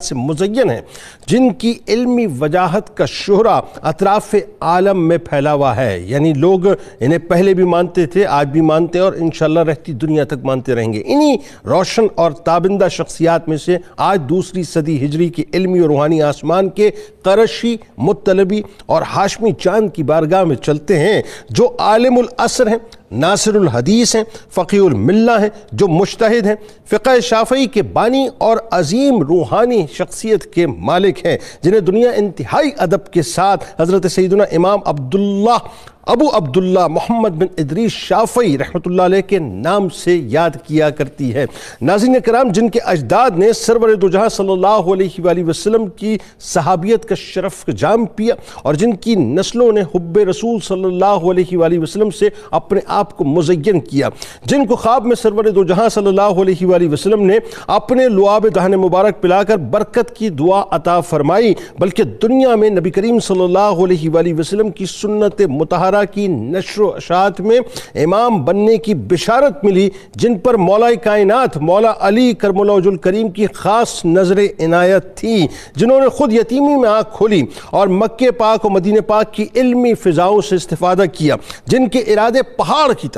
سے مزین ہیں، جن کی علمی وجاہت کا شہرہ اطراف عالم میں پھیلا ہوا ہے. یعنی لوگ انہیں پہلے بھی مانتے تھے، آج بھی مانتے ہیں اور انشاءاللہ رہتی دنیا تک مانتے رہیں گے. انہی روشن اور تابندہ شخصیات میں سے آج دوسری صدی ہجری کی علمی اور روحانی آسمان کے قرشی، مطلبی اور ہاشمی چاند کی بارگاہ میں چلتے ہیں، جو عالم العصر ہیں، ناصر الحدیث ہیں، فقیہ الملہ ہیں، جو مجتہد ہیں، فقہ شافعی کے بانی اور عظیم روحانی شخصیت کے مالک ہیں، جنہیں دنیا انتہائی ادب کے ساتھ حضرت سیدنا امام ابو عبداللہ محمد بن ادریس شافعی رحمۃ اللہ علیہ کے نام سے یاد کیا کرتی ہے. ناظرین کرام، جن کے اجداد نے سرور دو جہاں صلی اللہ علیہ وآلہ وسلم کی صحابیت کا شرف جام پیا اور جن کی نسلوں نے حب رسول صلی اللہ علیہ وآلہ وسلم سے اپنے آپ کو مزین کیا، جن کو خواب میں سرور دو جہاں صلی اللہ علیہ وآلہ وسلم نے اپنے لعاب دہن مبارک پلا کر برکت کی دعا عطا فرمائی، بلکہ دنیا میں نبی کریم صلی اللہ علیہ وآلہ وسلم کی سنت مطہرہ کی نشر و اشاعت میں امام بننے کی بشارت ملی، جن پر مولا کائنات مولا علی کرم اللہ وجہ الکریم کی خاص نظر عنایت تھی، جنہوں نے خود یتیمی میں آنکھ کھولی اور مکہ پاک اور مدینہ پاک کی علمی فضاؤں سے استفادہ کیا، جن کے ارادے پہاڑ کی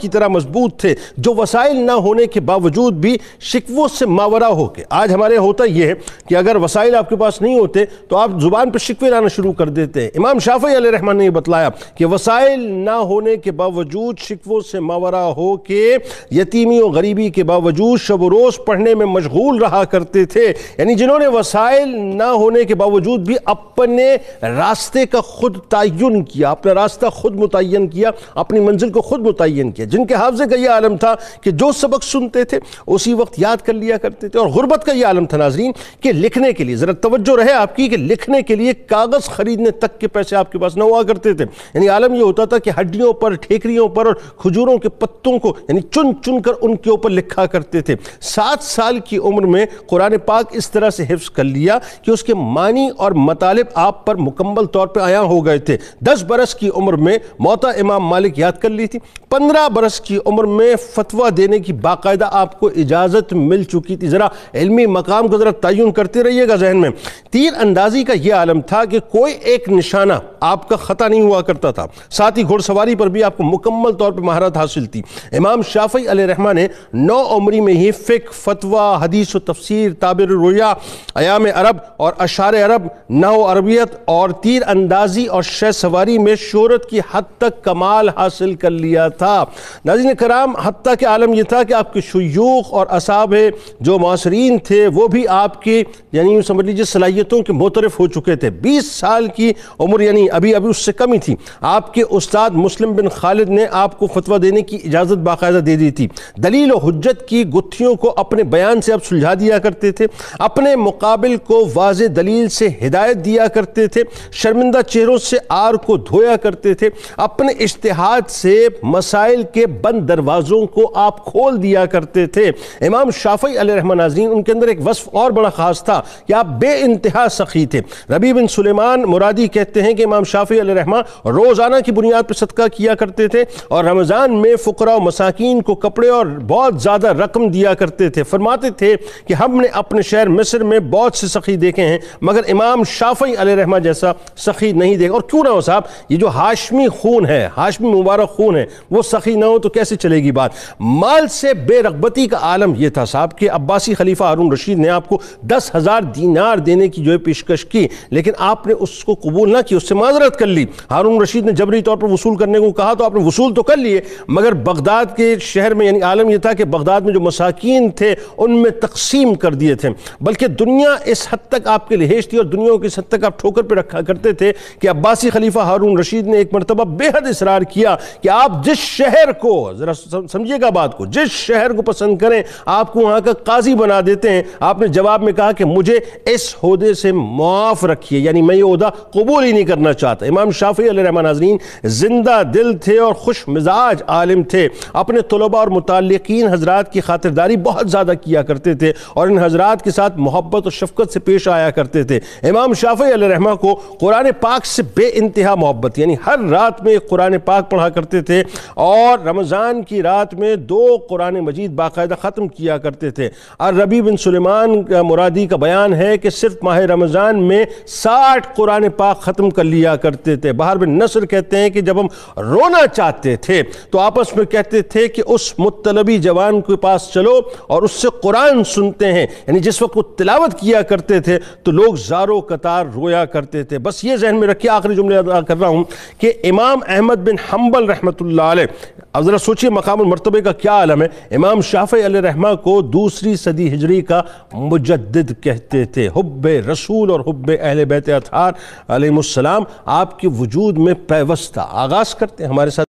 طرح مضبوط تھے، جو وسائل نہ ہونے کے باوجود بھی شکووں سے ماورا ہو کے. آج ہمارے ہوتا یہ ہے کہ اگر وسائل آپ کے پاس نہیں ہوتے تو آپ زبان پر شکوے لانا شروع کر دیتے ہیں. امام شافعی علیہ الرحمہ نے یہ بتلایا کہ وسائل نہ ہونے کے باوجود شکووں سے ماورا ہو کے یتیمی و غریبی کے باوجود شب و روز پڑھنے میں مشغول رہا کرتے تھے. یعنی جنہوں نے وسائل نہ ہونے کے باوجود بھی اپنے راستے کا خود تعین کیا، اپنا راستہ خود متعین کیا، اپنی منزل کو خود متعین کیا، جن کے حافظے کا یہ عالم تھا کہ جو سبق سنتے تھے اسی وقت یاد کر لیا کرتے تھے. اور غربت کا یہ عالم تھا ناظرین کہ لکھنے کے لیے، ذرا توجہ رہے آپ کی، کہ لکھنے کے لیے کاغذ خریدنے تک کے پیسے آپ کے پاس نہ ہوا کرتے تھے. یعنی عالم یہ ہوتا تھا کہ ہڈیوں پر، ٹھیکریوں پر اور کھجوروں کے پتوں کو یعنی چن چن کر ان کے اوپر لکھا کرتے تھے. 7 سال کی عمر میں قرآن پاک اس طرح سے حفظ کر لیا کہ اس کے معنی اور مطالب آپ پر مکمل طور پہ عیاں ہو گئے تھے. 10 برس کی عمر میں موطا امام مالک یاد کر لی تھی. 15 برس کی عمر میں فتویٰ دینے کی باقاعدہ آپ کو اجازت مل چکی تھی. ذرا علمی مقام کو ذرا تعین کرتے رہیے گا ذہن میں. تیر اندازی کا یہ عالم تھا کہ کوئی ایک نشانہ آپ کا خطا نہیں ہوا کرتا تھا. ساتھ ہی گھڑ سواری پر بھی آپ کو مکمل طور پر مہارت حاصل تھی. امام شافعی علیہ الرحمہ نے 9 عمری میں ہی فقہ، فتویٰ، حدیث و تفسیر، تعبیر رؤیا، ایام عرب اور اشعار عرب، نحو عربیت اور تیر اندازی اور شہ سواری میں شہرت کی حد تک کمال حاصل کر لیا تھا. ناظرین کرام، حتیٰ کہ عالم یہ تھا کہ آپ کے شیوخ اور اصحاب جو معاصرین تھے وہ بھی آپ کی یعنی سمجھ لیجیے صلاحیتوں کے معترف ہو چکے تھے. 20 سال کی عمر یعنی ابھی اس سے کم ہی تھی. آپ کے استاد مسلم بن خالد نے آپ کو فتویٰ دینے کی اجازت باقاعدہ دے دی تھی. دلیل و حجت کی گتھیوں کو اپنے بیان سے آپ سلجھا دیا کرتے تھے، اپنے مقابل کو واضح دلیل سے ہدایت دیا کرتے تھے، شرمندہ چہروں سے آر کو دھویا کرتے تھے، اپنے اجتہاد سے مسائل کے بند دروازوں کو آپ کھول دیا کرتے تھے. امام شافعی علیہ الرحمہ ناظرین، ان کے اندر ایک وصف اور بڑا خاص تھا کہ آپ بے انتہا سخی تھے. ربیع بن سلیمان مرادی کہتے ہیں کہ امام شافعی علیہ الرحمہ روزانہ کی بنیاد پر صدقہ کیا کرتے تھے اور رمضان میں فقراء و مساکین کو کپڑے اور بہت زیادہ رقم دیا کرتے تھے. فرماتے تھے کہ ہم نے اپنے شہر مصر میں بہت سے سخی دیکھے ہیں مگر امام شافعی علیہ الرحمہ جیسا سخی نہیں دیکھا. اور کیوں نہ ہو صاحب، یہ جو ہاشمی خون ہے، ہاشمی مبارک خون ہے، وہ سخی نہ ہو تو کیسے چلے گی بات. مال سے بے رغبتی کا عالم یہ تھا صاحب کہ عباسی خلیفہ ہارون رشید نے آپ کو 10,000 دینار دینے کی جو ہے پیشکش کی، لیکن آپ نے اس کو قبول نہ کی، اس سے معذرت کر لی. ہارون رشید نے جبری طور پر وصول کرنے کو کہا تو آپ نے وصول تو کر لیے، مگر بغداد کے شہر میں یعنی عالم یہ تھا کہ بغداد میں جو مساکین تھے ان میں تقسیم کر دیے تھے. بلکہ دنیا اس حد تک آپ کے لحاظ تھی اور دنیا کو اس حد تک آپ ٹھوکر پہ رکھا کرتے تھے کہ عباسی خلیفہ ہارون رشید نے ایک مرتبہ بے حد اصرار کیا کہ آپ جس شہر کو، ذرا سمجھیے گا بات کو، جس شہر کو پسند کریں آپ کو وہاں کا قاضی بنا دیتے ہیں. آپ نے جواب میں کہا کہ مجھے اس عہدے سے معاف رکھیے، یعنی میں یہ عہدہ قبول ہی نہیں کرنا چاہتا. امام شافعی علیہ الرحمہ ناظرین زندہ دل تھے اور خوش مزاج عالم تھے، اپنے طلباء اور متعلقین حضرات کی خاطرداری بہت زیادہ کیا کرتے تھے اور ان حضرات کے ساتھ محبت اور شفقت سے پیش آیا کرتے تھے۔ امام شافعی علیہ رحمہ کو قرآن پاک سے بے انتہا محبت، یعنی ہر رات میں ایک قرآن پاک پڑھا کرتے تھے اور رمضان کی رات میں 2 قرآن مجید باقاعدہ ختم کیا کرتے تھے۔ الربیع بن سلیمان مرادی کا بیان ہے کہ صرف ماہ رمضان میں 60 قرآن پاک ختم کر لیا کرتے تھے۔ بہار بن نصر کہتے ہیں کہ جب ہم رونا چاہتے تھے تو آپس میں کہتے تھے کہ اس مطلبی جوان کے پاس چلو اور اس سے قرآن سنتے ہیں، یعنی جس وقت وہ تلاوت کیا کرتے تھے تو لوگ زارو قطار رویا کرتے تھے۔ بس یہ ذہن میں رکھیے، آخری جملے ادا کر رہا ہوں کہ امام احمد بن حنبل رحمۃ اللہ علیہ، اب ذرا سوچئے مقام المرتبے کا کیا عالم ہے، امام شافعی علیہ رحمہ کو 2 صدی ہجری کا مجدد کہتے تھے۔ حب رسول اور حب اہل بیت اطہار علیہ السلام آپ کے وجود میں پیوست تھا۔ آغاز کرتے ہیں ہمارے ساتھ